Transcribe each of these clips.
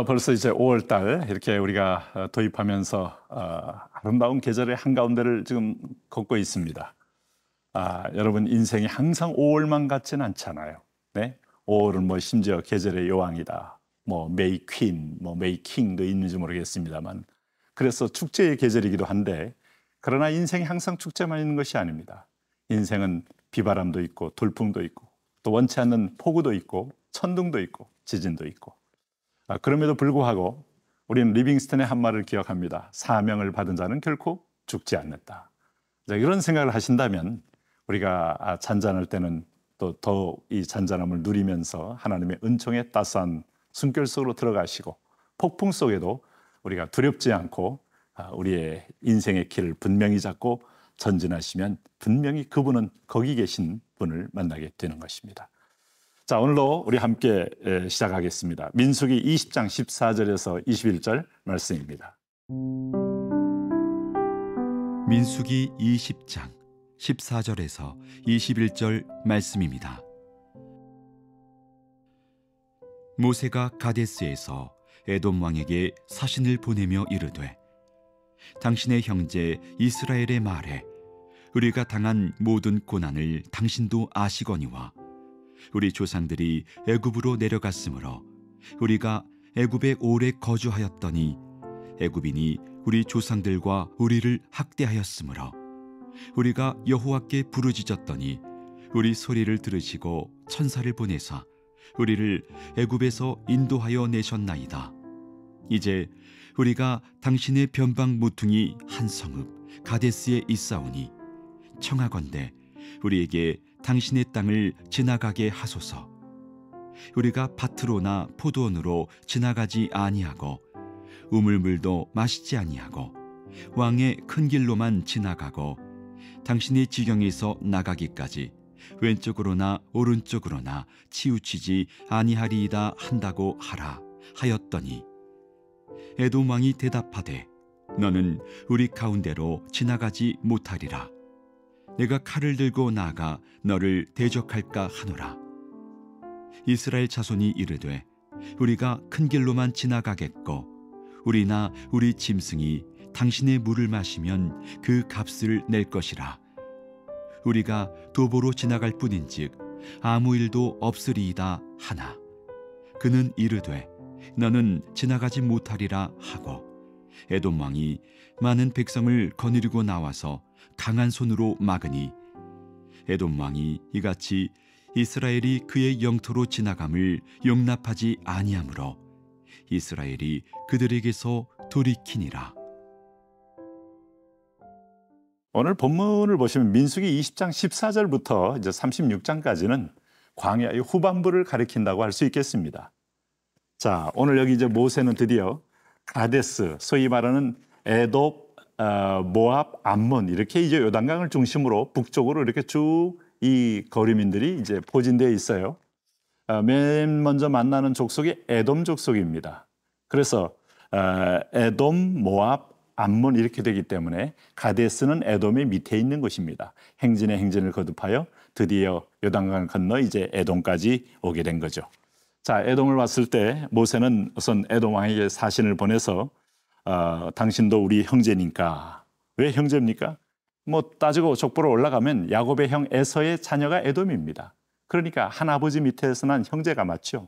벌써 이제 5월 달 이렇게 우리가 도입하면서 아름다운 계절의 한가운데를 지금 걷고 있습니다. 여러분 인생이 항상 5월만 같지는 않잖아요. 네? 5월은 뭐 심지어 계절의 여왕이다. 뭐 메이 퀸, 뭐 메이 킹도 있는지 모르겠습니다만 그래서 축제의 계절이기도 한데 그러나 인생이 항상 축제만 있는 것이 아닙니다. 인생은 비바람도 있고 돌풍도 있고 또 원치 않는 폭우도 있고 천둥도 있고 지진도 있고 그럼에도 불구하고 우리는 리빙스턴의 한 말을 기억합니다. 사명을 받은 자는 결코 죽지 않는다. 이런 생각을 하신다면 우리가 잔잔할 때는 또 더욱 이 잔잔함을 누리면서 하나님의 은총의 따스한 숨결 속으로 들어가시고 폭풍 속에도 우리가 두렵지 않고 우리의 인생의 길을 분명히 잡고 전진하시면 분명히 그분은 거기 계신 분을 만나게 되는 것입니다. 자, 오늘도 우리 함께 시작하겠습니다. 민수기 20장 14절에서 21절 말씀입니다. 민수기 20장 14절에서 21절 말씀입니다. 모세가 가데스에서 에돔 왕에게 사신을 보내며 이르되 당신의 형제 이스라엘의 말에 우리가 당한 모든 고난을 당신도 아시거니와 우리 조상들이 애굽으로 내려갔으므로 우리가 애굽에 오래 거주하였더니 애굽인이 우리 조상들과 우리를 학대하였으므로 우리가 여호와께 부르짖었더니 우리 소리를 들으시고 천사를 보내사 우리를 애굽에서 인도하여 내셨나이다. 이제 우리가 당신의 변방 모퉁이 한 성읍 가데스에 있사오니 청하건대 우리에게 당신의 땅을 지나가게 하소서. 우리가 밭으로나 포도원으로 지나가지 아니하고 우물물도 마시지 아니하고 왕의 큰 길로만 지나가고 당신의 지경에서 나가기까지 왼쪽으로나 오른쪽으로나 치우치지 아니하리이다 한다고 하라 하였더니 에돔 왕이 대답하되 너는 우리 가운데로 지나가지 못하리라. 내가 칼을 들고 나아가 너를 대적할까 하노라. 이스라엘 자손이 이르되 우리가 큰 길로만 지나가겠고 우리나 우리 짐승이 당신의 물을 마시면 그 값을 낼 것이라. 우리가 도보로 지나갈 뿐인즉 아무 일도 없으리이다 하나 그는 이르되 너는 지나가지 못하리라 하고 에돔 왕이 많은 백성을 거느리고 나와서 강한 손으로 막으니 에돔 왕이 이같이 이스라엘이 그의 영토로 지나감을 용납하지 아니하므로 이스라엘이 그들에게서 돌이키니라. 오늘 본문을 보시면 민수기 20장 14절부터 이제 36장까지는 광야의 후반부를 가리킨다고 할 수 있겠습니다. 자, 오늘 여기 이제 모세는 드디어 가데스, 소위 말하는 에돔, 모압, 암몬 이렇게 이제 요단강을 중심으로 북쪽으로 이렇게 쭉 이 거류민들이 이제 포진되어 있어요. 맨 먼저 만나는 족속이 에돔 족속입니다. 그래서 에돔, 모압, 암몬 이렇게 되기 때문에 가데스는 에돔의 밑에 있는 곳입니다. 행진의 행진을 거듭하여 드디어 요단강을 건너 이제 에돔까지 오게 된 거죠. 자, 에돔을 왔을 때 모세는 우선 에돔 왕에게 사신을 보내서 당신도 우리 형제니까. 왜 형제입니까? 뭐 따지고 족보로 올라가면 야곱의 형 에서의 자녀가 에돔입니다. 그러니까 한 아버지 밑에서 난 형제가 맞죠.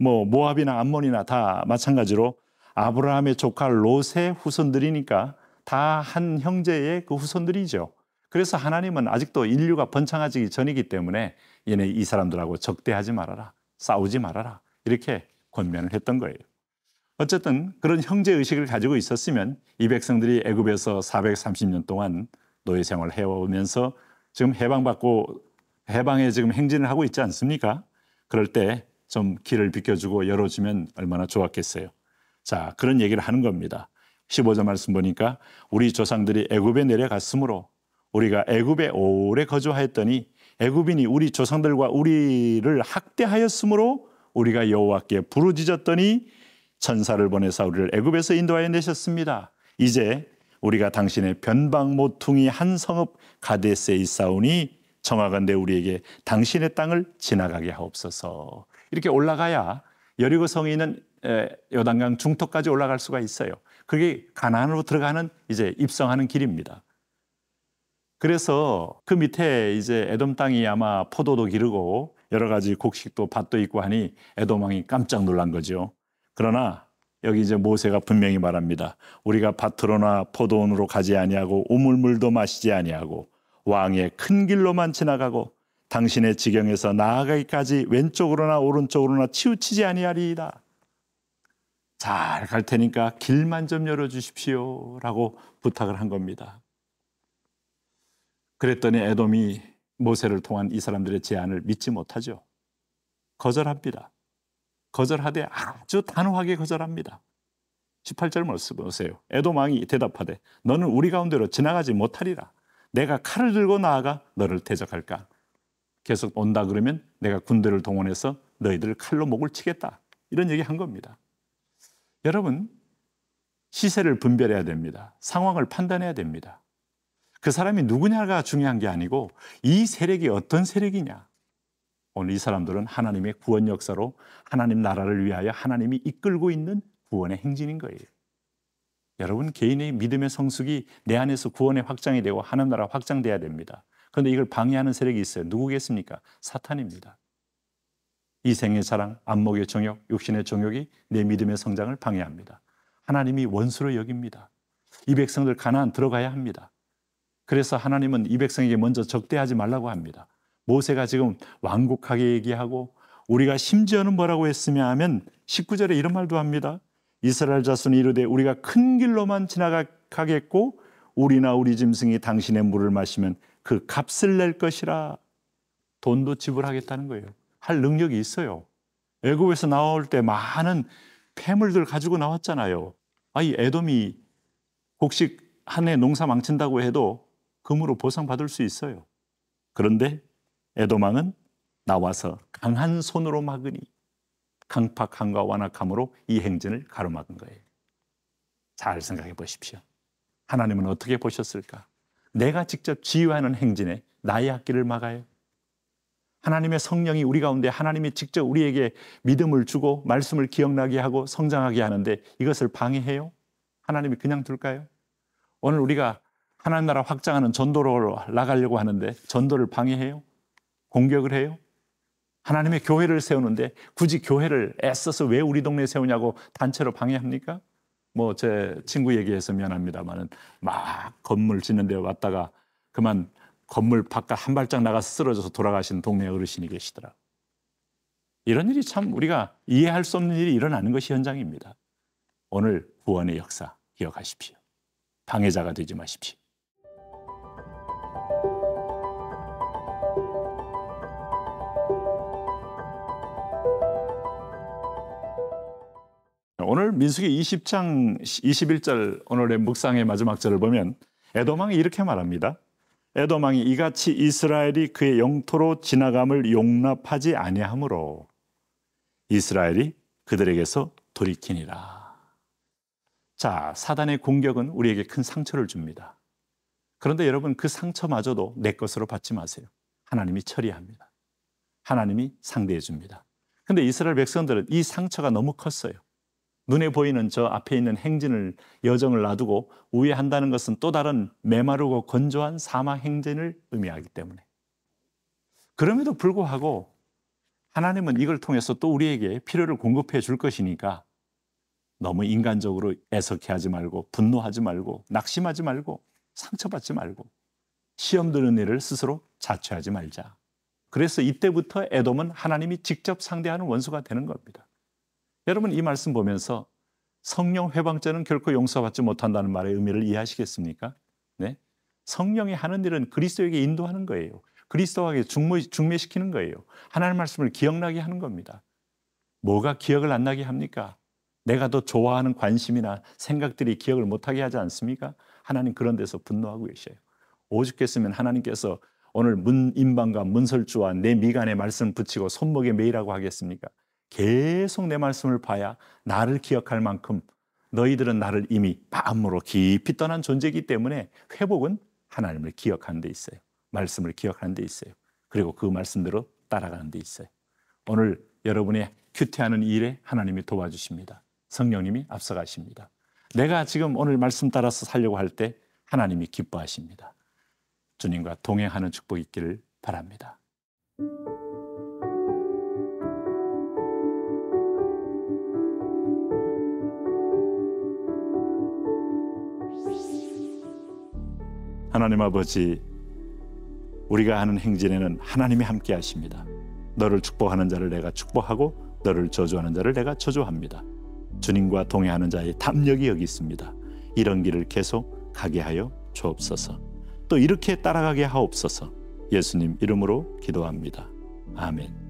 뭐 모압이나 암몬이나 다 마찬가지로 아브라함의 조카 롯의 후손들이니까 다 한 형제의 그 후손들이죠. 그래서 하나님은 아직도 인류가 번창하기 전이기 때문에 얘네 이 사람들하고 적대하지 말아라. 싸우지 말아라. 이렇게 권면을 했던 거예요. 어쨌든 그런 형제의식을 가지고 있었으면 이 백성들이 애굽에서 430년 동안 노예 생활을 해오면서 지금 해방에 지금 행진을 하고 있지 않습니까? 그럴 때 좀 길을 비켜주고 열어주면 얼마나 좋았겠어요. 자, 그런 얘기를 하는 겁니다. 15절 말씀 보니까 우리 조상들이 애굽에 내려갔으므로 우리가 애굽에 오래 거주하였더니 애굽인이 우리 조상들과 우리를 학대하였으므로 우리가 여호와께 부르짖었더니 천사를 보내사 우리를 애굽에서 인도하여 내셨습니다. 이제 우리가 당신의 변방 모퉁이 한 성읍 가데스에 있사오니 청하건대 우리에게 당신의 땅을 지나가게 하옵소서. 이렇게 올라가야 여리고 성에 있는 요단강 중턱까지 올라갈 수가 있어요. 그게 가나안으로 들어가는 이제 입성하는 길입니다. 그래서 그 밑에 이제 에돔 땅이 아마 포도도 기르고 여러 가지 곡식도 밭도 있고 하니 에돔 왕이 깜짝 놀란 거죠. 그러나 여기 이제 모세가 분명히 말합니다. 우리가 밭으로나 포도원으로 가지 아니하고 우물물도 마시지 아니하고 왕의 큰 길로만 지나가고 당신의 지경에서 나아가기까지 왼쪽으로나 오른쪽으로나 치우치지 아니하리이다. 잘 갈 테니까 길만 좀 열어주십시오 라고 부탁을 한 겁니다. 그랬더니 에돔이 모세를 통한 이 사람들의 제안을 믿지 못하죠. 거절합니다. 거절하되 아주 단호하게 거절합니다. 18절 말씀 보세요. 에돔 왕이 대답하되 너는 우리 가운데로 지나가지 못하리라. 내가 칼을 들고 나아가 너를 대적할까? 계속 온다 그러면 내가 군대를 동원해서 너희들 칼로 목을 치겠다. 이런 얘기 한 겁니다. 여러분, 시세를 분별해야 됩니다. 상황을 판단해야 됩니다. 그 사람이 누구냐가 중요한 게 아니고 이 세력이 어떤 세력이냐. 오늘 이 사람들은 하나님의 구원 역사로 하나님 나라를 위하여 하나님이 이끌고 있는 구원의 행진인 거예요. 여러분, 개인의 믿음의 성숙이 내 안에서 구원의 확장이 되고 하나님 나라가 확장돼야 됩니다. 그런데 이걸 방해하는 세력이 있어요. 누구겠습니까? 사탄입니다. 이생의 자랑, 안목의 정욕, 육신의 정욕이 내 믿음의 성장을 방해합니다. 하나님이 원수로 여깁니다. 이 백성들 가나안 들어가야 합니다. 그래서 하나님은 이 백성에게 먼저 적대하지 말라고 합니다. 모세가 지금 완곡하게 얘기하고 우리가 심지어는 뭐라고 했으며 하면 19절에 이런 말도 합니다. 이스라엘 자손이 이르되 우리가 큰 길로만 지나가겠고 우리나 우리 짐승이 당신의 물을 마시면 그 값을 낼 것이라. 돈도 지불하겠다는 거예요. 할 능력이 있어요. 애굽에서 나올 때 많은 폐물들 가지고 나왔잖아요. 이 에돔이 곡식 한 해 농사 망친다고 해도 금으로 보상받을 수 있어요. 그런데 에돔 왕은 나와서 강한 손으로 막으니 강팍함과 완악함으로 이 행진을 가로막은 거예요. 잘 생각해 보십시오. 하나님은 어떻게 보셨을까? 내가 직접 지휘하는 행진에 나의 앞길을 막아요. 하나님의 성령이 우리 가운데 하나님이 직접 우리에게 믿음을 주고 말씀을 기억나게 하고 성장하게 하는데 이것을 방해해요? 하나님이 그냥 둘까요? 오늘 우리가 하나님 나라 확장하는 전도로 나가려고 하는데 전도를 방해해요? 공격을 해요? 하나님의 교회를 세우는데 굳이 교회를 애써서 왜 우리 동네에 세우냐고 단체로 방해합니까? 제 친구 얘기해서 미안합니다만은 막 건물 짓는 데 왔다가 그만 건물 바깥 한 발짝 나가서 쓰러져서 돌아가신 동네 어르신이 계시더라. 이런 일이 참 우리가 이해할 수 없는 일이 일어나는 것이 현장입니다. 오늘 구원의 역사 기억하십시오. 방해자가 되지 마십시오. 오늘 민수기 20장 21절 오늘의 묵상의 마지막 절을 보면 에돔 왕이 이렇게 말합니다. 에돔 왕이 이같이 이스라엘이 그의 영토로 지나감을 용납하지 아니하므로 이스라엘이 그들에게서 돌이키니라. 자, 사단의 공격은 우리에게 큰 상처를 줍니다. 그런데 여러분, 그 상처마저도 내 것으로 받지 마세요. 하나님이 처리합니다. 하나님이 상대해 줍니다. 그런데 이스라엘 백성들은 이 상처가 너무 컸어요. 눈에 보이는 저 앞에 있는 행진을 여정을 놔두고 우회한다는 것은 또 다른 메마르고 건조한 사막 행진을 의미하기 때문에. 그럼에도 불구하고 하나님은 이걸 통해서 또 우리에게 필요를 공급해 줄 것이니까 너무 인간적으로 애석해하지 말고 분노하지 말고 낙심하지 말고 상처받지 말고 시험 드는 일을 스스로 자초하지 말자. 그래서 이때부터 에돔은 하나님이 직접 상대하는 원수가 되는 겁니다. 여러분, 이 말씀 보면서 성령 회방죄는 결코 용서받지 못한다는 말의 의미를 이해하시겠습니까? 네? 성령이 하는 일은 그리스도에게 인도하는 거예요. 그리스도에게 중매시키는 거예요. 하나님의 말씀을 기억나게 하는 겁니다. 뭐가 기억을 안 나게 합니까? 내가 더 좋아하는 관심이나 생각들이 기억을 못하게 하지 않습니까? 하나님 그런 데서 분노하고 계셔요. 오죽했으면 하나님께서 오늘 문인방과 문설주와 내 미간에 말씀을 붙이고 손목에 매이라고 하겠습니까? 계속 내 말씀을 봐야 나를 기억할 만큼 너희들은 나를 이미 마음으로 깊이 떠난 존재이기 때문에 회복은 하나님을 기억하는 데 있어요. 말씀을 기억하는 데 있어요. 그리고 그 말씀대로 따라가는 데 있어요. 오늘 여러분의 큐티하는 일에 하나님이 도와주십니다. 성령님이 앞서가십니다. 내가 지금 오늘 말씀 따라서 살려고 할 때 하나님이 기뻐하십니다. 주님과 동행하는 축복이 있기를 바랍니다. 하나님 아버지, 우리가 하는 행진에는 하나님이 함께 하십니다. 너를 축복하는 자를 내가 축복하고 너를 저주하는 자를 내가 저주합니다. 주님과 동행하는 자의 담력이 여기 있습니다. 이런 길을 계속 가게 하여 주옵소서. 또 이렇게 따라가게 하옵소서. 예수님 이름으로 기도합니다. 아멘.